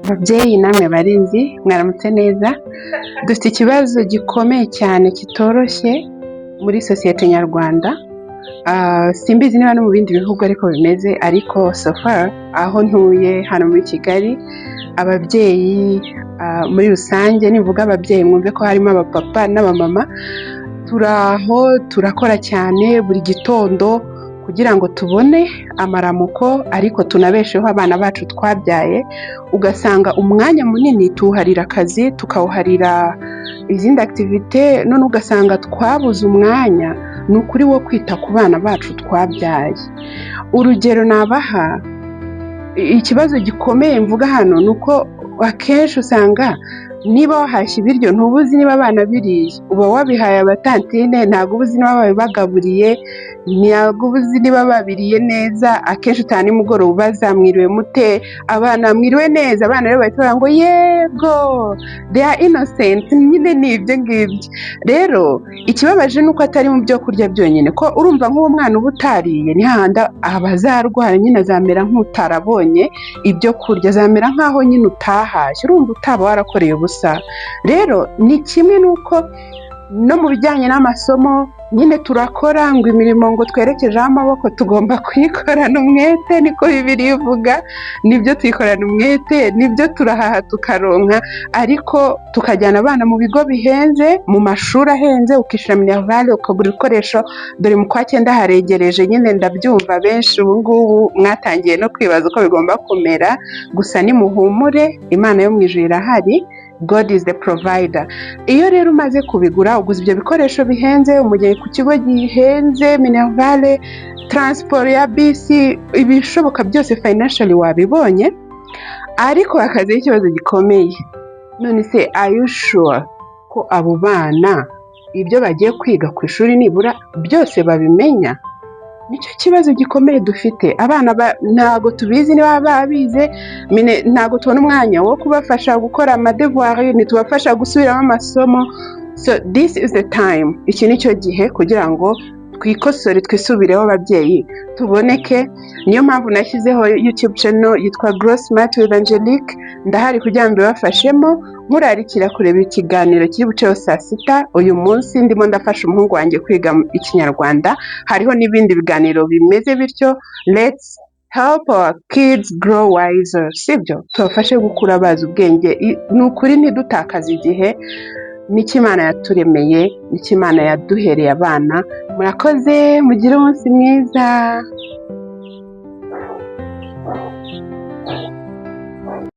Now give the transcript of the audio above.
babyeyi namwe barinzi mwaramutse neza. Dufite ikibazo gikomeye cyane kitoroshye muri sosiyete nyarwanda. Simbizi niba no mu bindi bihugu ariko bimeze, ariko so far aho ntuye hano muri Kigali, ababyeyi muri rusange, nivuga ababyeyi mwumve ko harimo abapapa n'abamama, turaho turakora cyane buri gitondo kugira ngo tubone amaramuko, ariko tunabesheho abana bacu twabyaye. Ugasanga umwanya munini tuwuharira akazi, tukawuharira izindi activite, none ugasanga twabuze umwanya ni ukuri wo kwita ku bana bacu twabyaye. Urugero nabaha, ikibazo gikomeye mvuga hano ni uko akenshi usanga niba wahashye ibiryo ntubuzi niba abana biriye, uba wabihaye abatantine, ntabwo ubuzi niba babibagaburiye, ntabwo ubuzi niba babiriye neza. Akenshi utaha nimugoroba ubaza mwiriwe mute, abana mwiriwe neza, abana rero bahita bavuga ngo yego, they are innocent, nyine ni ibyo ngibyo. Rero ikibabaje ni uko atari mu byo kurya byonyine, ko urumva nk'uwo mwana uba utariye ni hahandi abazarwara, nyine azamera nk'utarabonye ibyo kurya, azamera nk'aho nyine utahashye, urumva utaba warakoreye ubusa. Rero ni kimwe nuko no mu bijyanye n'amasomo nyine turakora ngo imirimo ngo twerekejeho amaboko tugomba kuyikorana umwete, niko Bibiliya ivuga. Nibyo tuyikorana umwete, nibyo turahaha tukaronka, ariko tukajyana abana mu bigo bihenze, mu mashuri ahenze, ukishyura minerivale, ukagura ibikoresho. Dore mu kwa 9 haregereje, nyine ndabyumva benshi ubu ngubu mwatangiye no kwibaza uko bigomba kumera. Gusa nimuhumure, Imana yo mu ijuru irahari. God is the provider. Iyo rero umaze kubigura, uguze ibyo bikoresho bihenze, umujyanye ku kigo gihenze, minervale, transport ya bisi, ibishoboka byose financially wabibonye, ariko hakazaho ikibazo gikomeye. None se are you sure ko abo bana ibyo bagiye kwiga ku ishuri nibura byose babimenya? Nicyo kibazo gikomeye dufite. Abana ntago tubizi niba babize, ntago tubona umwanya wo kubafasha gukora amadevoir, ntitubafasha gusubiramo amasomo. So this is the time, iki nicyo gihe kugira ngo twikosore, twisubireho ababyeyi, tuboneke. Niyo mpamvu nashyizeho YouTube channel yitwa Grow Smart with Angelique. Ndahari kugira ngo mbibafashemo. Murarikira kureba ikiganiro kiri buceho saa 6. Uyu munsi ndimo ndafasha umuhungu wanjye kwiga ikinyarwanda. Hariho n'ibindi biganiro bimeze bityo. Let's help our kids grow wiser, sibyo? Tubafashe gukura bazi ubwenge. Ni ukuri ntidutakaze igihe. Niki Imana yaturemeye, niki Imana yaduhereye abana. Murakoze, mugire umunsi mwiza.